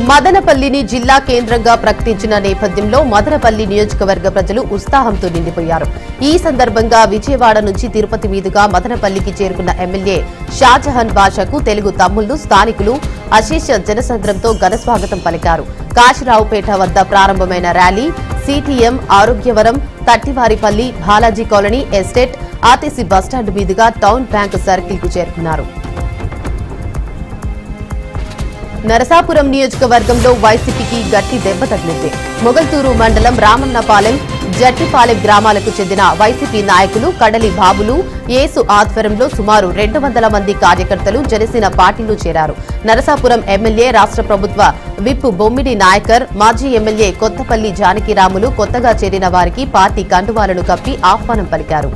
మదనపల్లిని జిల్లా కేంద్రంగా ప్రకటించిన నేపథ్యంలో మదనపల్లి నియోజకవర్గ ప్రజలు ఉత్సాహంతో నిండిపోయారు. ఈ సందర్భంగా విజయవాడ నుంచి తిరుపతి మీదుగా మదనపల్లికి చేరుకున్న ఎమ్మెల్యే షాజహాన్ బాషాకు తెలుగు తమ్ముళ్లు, స్థానికులు అశేష జనసంద్రంతో ఘనస్వాగతం పలికారు. కాశీరావుపేట వద్ద ప్రారంభమైన rally CTM, Arogyavaram, Tattivaripalli, Balaji colony, estate, RTC bus stand మీదుగా టౌన్ బ్యాంక్ సర్కిల్ కు చేరుకున్నారు. నరసాపురం నియోజకవర్గంలో వైసీపీకి గట్టి దెబ్బ తగిలింది. మొగల్తూరు మండలం రామన్నపాలెం, జట్టిపాలెం గ్రామాలకు చెందిన వైసీపీ నాయకులు కడలి బాబులు, యేసు ఆధ్వర్యంలో సుమారు 200 మంది కార్యకర్తలు జనసేన పార్టీలో చేరారు. నరసాపురం ఎమ్మెల్యే, రాష్ట్ర ప్రభుత్వ విప్ బొమ్మిడి నాయకర్, మాజీ ఎమ్మెల్యే కొత్తపల్లి జానకిరాములు కొత్తగా చేరిన వారికి పార్టీ కండువాలను కప్పి ఆహ్వానం పలికారు.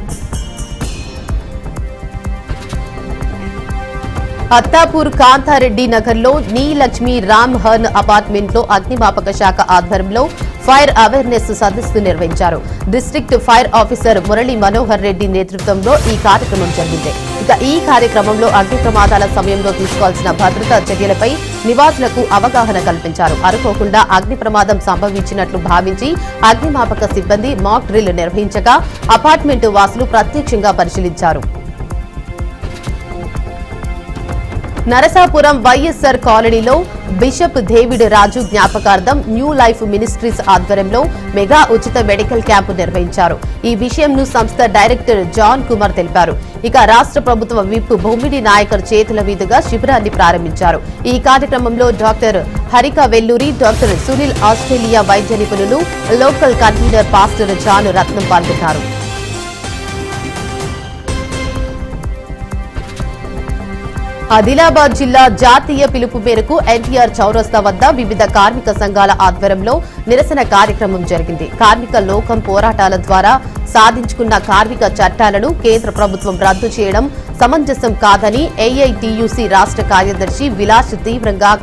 అత్తాపూర్ కాంతారెడ్డి నగర్లో నీ లక్ష్మీ రామ్ హర్న్ అపార్ట్మెంట్ లో అగ్నిమాపక శాఖ ఆధ్వర్యంలో ఫైర్ అవేర్నెస్ సదస్సు నిర్వహించారు. District fire officer Murali Manohar Reddy నేతృత్వంలో ఈ కార్యక్రమం జరిగింది. ఇక ఈ కార్యక్రమంలో అగ్ని ప్రమాదాల సమయంలో తీసుకోవాల్సిన భద్రతా చర్యలపై నివాసులకు అవగాహన కల్పించారు. అనుకోకుండా అగ్ని ప్రమాదం సంభవించినట్లు భావించి అగ్నిమాపక సిబ్బంది మాక్ డ్రిల్ నిర్వహించగా అపార్ట్మెంట్ వాసులు ప్రత్యక్షంగా పరిశీలించారు. నరసాపురం వైఎస్ఆర్ కాలనీలో బిషప్ డేవిడ్ రాజు జ్ఞాపకార్థం న్యూ లైఫ్ మినిస్ట్రీస్ ఆధ్వర్యంలో మెగా ఉచిత మెడికల్ క్యాంపు నిర్వహించారు. ఈ విషయంను సంస్థ డైరెక్టర్ జాన్ కుమార్ తెలిపారు. ఇక రాష్ట్ర ప్రభుత్వ విప్ బొమ్మిడి నాయకర్ చేతుల మీదుగా శిబిరాన్ని ప్రారంభించారు. ఈ కార్యక్రమంలో doctor Harika Velluri, doctor Sunil, Australia వైద్య నిపుణులు, లోకల్ కన్వీనర్ పాస్టర్ జాన్ రత్నం పాల్గొన్నారు. ఆదిలాబాద్ జిల్లా జాతీయ పిలుపు మేరకు ఎన్టీఆర్ చౌరస్తా వద్ద వివిధ కార్మిక సంఘాల ఆధ్వర్యంలో నిరసన కార్యక్రమం జరిగింది. కార్మిక లోకం పోరాటాల ద్వారా సాధించుకున్న కార్మిక చట్టాలను కేంద్ర ప్రభుత్వం రద్దు చేయడం సమంజసం కాదని ఏఐటీయూసీ రాష్ట్ర కార్యదర్శి విలాస్ తీవ్రంగా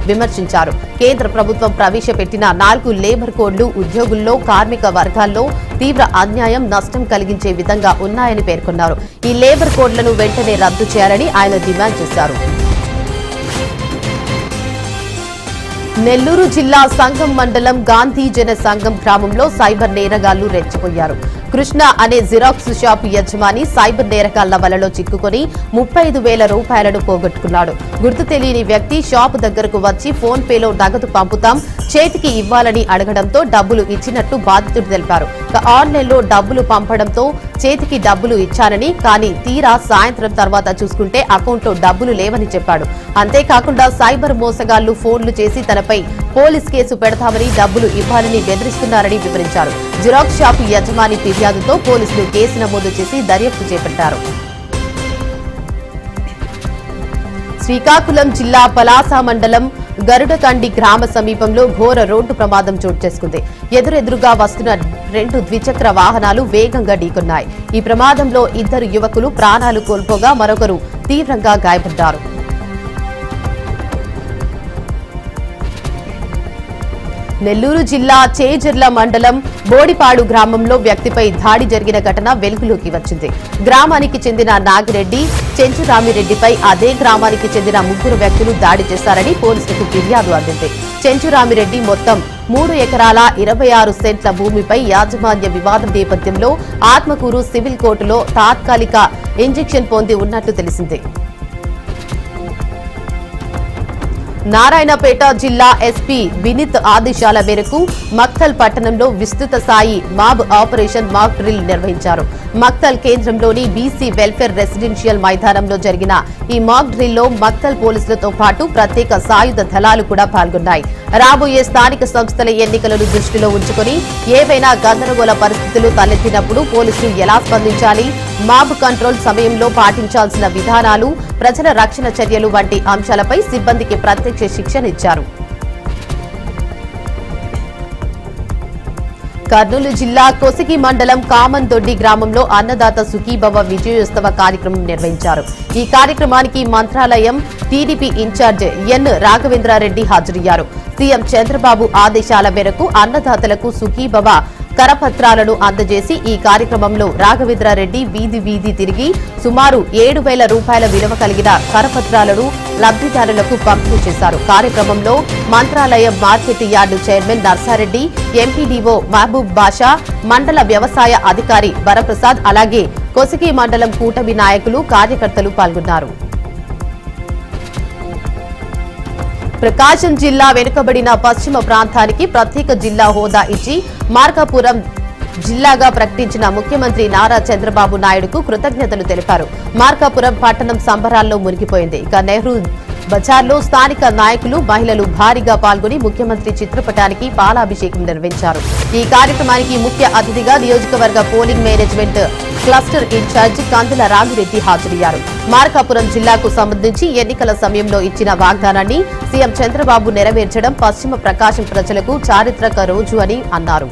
విమర్శించారు. కేంద్ర ప్రభుత్వం ప్రవేశపెట్టిన 4 లేబర్ కోడ్లు ఉద్యోగుల్లో, కార్మిక వర్గాల్లో తీవ్ర అన్యాయం, నష్టం కలిగించే విధంగా ఉన్నాయని పేర్కొన్నారు. ఈ లేబర్ కోడ్లను వెంటనే రద్దు చేయాలని ఆయన డిమాండ్ చేశారు. నెల్లూరు జిల్లా సంగం మండలం గాంధీ జన సంఘం గ్రామంలో సైబర్ నేరగాళ్లు రెచ్చిపోయారు. కృష్ణ అనే జిరాక్స్ షాప్ యజమాని సైబర్ నేరగాళ్ల వలలో చిక్కుకొని 35,000 రూపాయలను పోగొట్టుకున్నాడు. గుర్తు తెలియని వ్యక్తి షాప్ దగ్గరకు వచ్చి ఫోన్ పేలో నగదు పంపుతాం, చేతికి ఇవ్వాలని అడగడంతో డబ్బులు ఇచ్చినట్టు బాధితుడు తెలిపారు. ఆన్లైన్లో డబ్బులు పంపడంతో చేతికి డబ్బులు ఇచ్చానని, కానీ తీరా సాయంత్రం తర్వాత చూసుకుంటే అకౌంట్లో డబ్బులు లేవని చెప్పాడు. అంతేకాకుండా సైబర్ మోసగాళ్లు ఫోన్లు చేసి తనపై పోలీస్ కేసు పెడతామని, డబ్బులు ఇవ్వాలని బెదిరిస్తున్నారని వివరించారు. జిరాక్స్ షాపు యజమాని ఫిర్యాదుతో పోలీసులు కేసు నమోదు చేసి దర్యాప్తు చేపట్టారు. శ్రీకాకుళం జిల్లా పలాస మండలం గరుడకండి గ్రామ సమీపంలో ఘోర రోడ్డు ప్రమాదం చోటు చేసుకుంది. ఎదురెదురుగా వస్తున్న 2 ద్విచక్ర వాహనాలు వేగంగా ఢీకొన్నాయి. ఈ ప్రమాదంలో 2 యువకులు ప్రాణాలు కోల్పోగా మరొకరు తీవ్రంగా గాయపడ్డారు. నెల్లూరు జిల్లా చేజర్ల మండలం బోడిపాడు గ్రామంలో వ్యక్తిపై దాడి జరిగిన ఘటన వెలుగులోకి వచ్చింది. గ్రామానికి చెందిన నాగిరెడ్డి, చెంచురామిరెడ్డిపై అదే గ్రామానికి చెందిన 3 వ్యక్తులు దాడి చేశారని పోలీసులకు ఫిర్యాదు అందింది. చెంచురామిరెడ్డి మొత్తం 3 ఎకరాల 26 సెంట్ల భూమిపై యాజమాన్య వివాదం నేపథ్యంలో ఆత్మకూరు సివిల్ కోర్టులో తాత్కాలిక ఇంజెక్షన్ పొంది ఉన్నట్లు తెలిసింది. నారాయణపేట జిల్లా ఎస్పీ వినీత్ ఆదేశాల మేరకు మక్తల్ పట్టణంలో విస్తృత స్థాయి మాబ్ ఆపరేషన్ మాక్ డ్రిల్ నిర్వహించారు. మక్తల్ కేంద్రంలోని బీసీ వెల్ఫేర్ రెసిడెన్షియల్ మైదానంలో జరిగిన ఈ మాక్ డ్రిల్లో మక్తల్ పోలీసులతో పాటు ప్రత్యేక సాయుధ దళాలు కూడా పాల్గొన్నాయి. రాబోయే స్థానిక సంస్థల ఎన్నికలను దృష్టిలో ఉంచుకుని ఏవైనా గందరగోళ పరిస్థితులు తలెత్తినప్పుడు పోలీసులు ఎలా స్పందించాలి, మాబ్ కంట్రోల్ సమయంలో పాటించాల్సిన విధానాలు, ప్రజల రక్షణ చర్యలు వంటి అంశాలపై సిబ్బందికి ప్రత్యేక శిక్షణ ఇచ్చారు. కర్నూలు జిల్లా కొసిగి మండలం కామందొడ్డి గ్రామంలో అన్నదాత సుఖీభవ విజయోత్సవ కార్యక్రమం నిర్వహించారు. ఈ కార్యక్రమానికి మంత్రాలయం టీడీపీ ఇన్ఛార్జ్ ఎన్ రాఘవేంద్రారెడ్డి హాజరయ్యారు. సీఎం చంద్రబాబు ఆదేశాల మేరకు అన్నదాతలకు సుఖీభవ కరపత్రాలను అందజేసి ఈ కార్యక్రమంలో రాఘవేంద్రారెడ్డి వీధి వీధి తిరిగి సుమారు 7,000 రూపాయల విలువ కలిగిన కరపత్రాలను లబ్ధిదారులకు పంపిణీ చేశారు. కార్యక్రమంలో Mantralayam market yard chairman Narsareddy, MPDO Mahaboob Basha, మండల వ్యవసాయ అధికారి వరప్రసాద్, అలాగే కొసిగి మండలం కూటమి నాయకులు, కార్యకర్తలు పాల్గొన్నారు. ప్రకాశం జిల్లా వెనుకబడిన పశ్చిమ ప్రాంతానికి ప్రత్యేక జిల్లా హోదా ఇచ్చి మార్కాపురం జిల్లాగా ప్రకటించిన ముఖ్యమంత్రి నారా చంద్రబాబు నాయుడుకు కృతజ్ఞతలు తెలిపారు. మార్కాపురం పట్టణం సంబరాల్లో మునిగిపోయింది. ఇక నెహ్రూ బజార్లో స్థానిక నాయకులు, మహిళలు భారీగా పాల్గొని ముఖ్యమంత్రి చిత్రపటానికి పాలాభిషేకం నిర్వహించారు. ఈ కార్యక్రమానికి ముఖ్య అతిథిగా నియోజకవర్గ పోలింగ్ మేనేజ్మెంట్ క్లస్టర్ ఇన్ఛార్జి కందుల రామిరెడ్డి హాజరయ్యారు. మార్కాపురం జిల్లాకు సంబంధించి ఎన్నికల సమయంలో ఇచ్చిన వాగ్దానాన్ని సీఎం చంద్రబాబు నెరవేర్చడం పశ్చిమ ప్రకాశం ప్రజలకు చారిత్రక రోజు అని అన్నారు.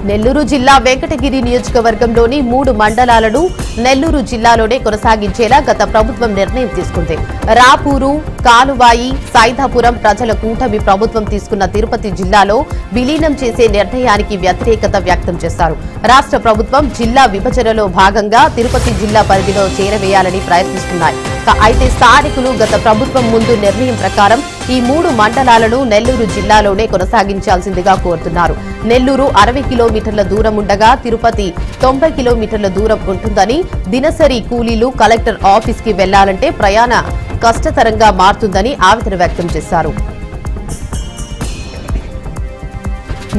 నెల్లూరు జిల్లా వెంకటగిరి నియోజకవర్గంలోని 3 మండలాలను నెల్లూరు జిల్లాలోనే కొనసాగించేలా గత ప్రభుత్వం నిర్ణయం తీసుకుంది. రాపూరు, కాలువాయి, సైదాపురం ప్రజల కూటమి ప్రభుత్వం తీసుకున్న తిరుపతి జిల్లాలో విలీనం చేసే నిర్ణయానికి వ్యతిరేకత వ్యక్తం చేశారు. రాష్ట్ర ప్రభుత్వం జిల్లా విభజనలో భాగంగా తిరుపతి జిల్లా పరిధిలో చేరవేయాలని ప్రయత్నిస్తున్నాయి. అయితే స్థానికులు గత ప్రభుత్వం ముందు నిర్ణయం ప్రకారం ఈ 3 మండలాలను నెల్లూరు జిల్లాలోనే కొనసాగించాల్సిందిగా కోరుతున్నారు. నెల్లూరు 60 కిలోమీటర్ల దూరం ఉండగా తిరుపతి 90 కిలోమీటర్ల దూరం ఉంటుందని, దినసరి కూలీలు కలెక్టర్ ఆఫీస్ కి వెళ్లాలంటే ప్రయాణ కష్టతరంగా మారుతుందని ఆవేదన వ్యక్తం చేశారు.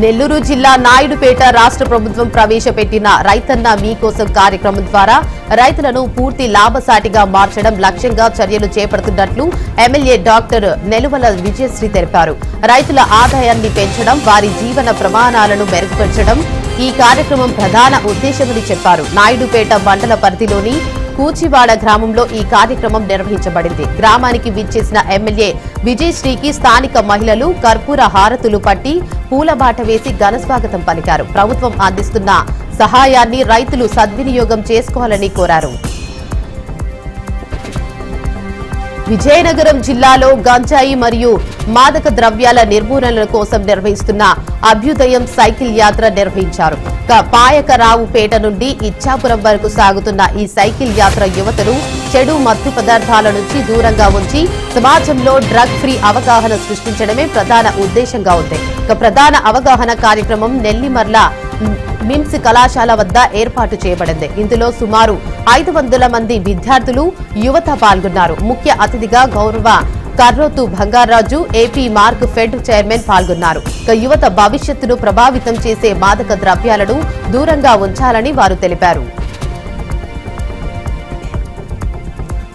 నెల్లూరు జిల్లా నాయుడుపేట రాష్ట్ర ప్రభుత్వం ప్రవేశపెట్టిన రైతన్న మీకోసం కార్యక్రమం ద్వారా రైతులను పూర్తి లాభసాటిగా మార్చడం లక్ష్యంగా చర్యలు చేపడుతున్నట్లు ఎమ్మెల్యే డాక్టర్ నెలువల విజయశ్రీ తెలిపారు. రైతుల ఆదాయాన్ని పెంచడం, వారి జీవన ప్రమాణాలను మెరుగుపరచడం ఈ కార్యక్రమం ప్రధాన ఉద్దేశమని చెప్పారు. నాయుడుపేట మండల పరిధిలోని కూచివాడ గ్రామంలో ఈ కార్యక్రమం నిర్వహించబడింది. గ్రామానికి విచ్చేసిన ఎమ్మెల్యే విజయశ్రీకి స్థానిక మహిళలు కర్పూర హారతులు పట్టి పూలబాట వేసి ఘనస్వాగతం పలికారు. ప్రభుత్వం అందిస్తున్న సహాయాన్ని రైతులు సద్వినియోగం చేసుకోవాలని కోరారు. విజయనగరం జిల్లాలో గంజాయి మరియు మాదక ద్రవ్యాల నిర్మూలన కోసం నిర్వహిస్తున్న అభ్యుదయం సైకిల్ యాత్ర నిర్వహించారు. పాయకరావుపేట నుండి ఇచ్చాపురం వరకు సాగుతున్న ఈ సైకిల్ యాత్ర యువతను చెడు మత్తు పదార్థాల నుంచి దూరంగా ఉంచి సమాజంలో డ్రగ్ ఫ్రీ అవగాహన సృష్టించడమే ప్రధాన ఉద్దేశంగా ఉంది. ప్రధాన అవగాహన కార్యక్రమం నెల్లిమర్ల మిమ్స్ కళాశాల వద్ద ఏర్పాటు చేయబడింది. ఇందులో సుమారు 500 మంది విద్యార్థులు, యువత పాల్గొన్నారు. ముఖ్య అతిథిగా గౌరవ Karrothu Bangaraju, AP Markfed chairman పాల్గొన్నారు. యువత భవిష్యత్తును ప్రభావితం చేసే మాదక ద్రవ్యాలను దూరంగా ఉంచాలని వారు తెలిపారు.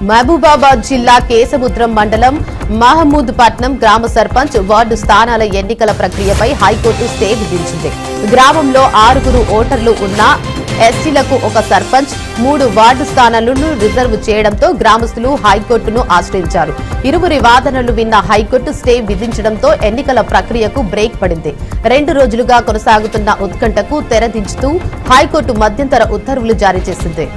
మహబూబాబాద్ జిల్లా కేసముద్రం మండలం మహమూద్ పట్నం గ్రామ సర్పంచ్ వార్డు స్థానాల ఎన్నికల ప్రక్రియపై హైకోర్టు స్టే విధించింది. గ్రామంలో 6 ఓటర్లు ఉన్న ఎస్సీలకు ఒక సర్పంచ్, 3 వార్డు స్థానాలను రిజర్వ్ చేయడంతో గ్రామస్తులు హైకోర్టును ఆశ్రయించారు. ఇరువురి వాదనలు విన్న హైకోర్టు స్టే విధించడంతో ఎన్నికల ప్రక్రియకు బ్రేక్ పడింది. 2 రోజులుగా కొనసాగుతున్న ఉత్కంఠకు తెరదించుతూ హైకోర్టు మధ్యంతర ఉత్తర్వులు జారీ చేసింది.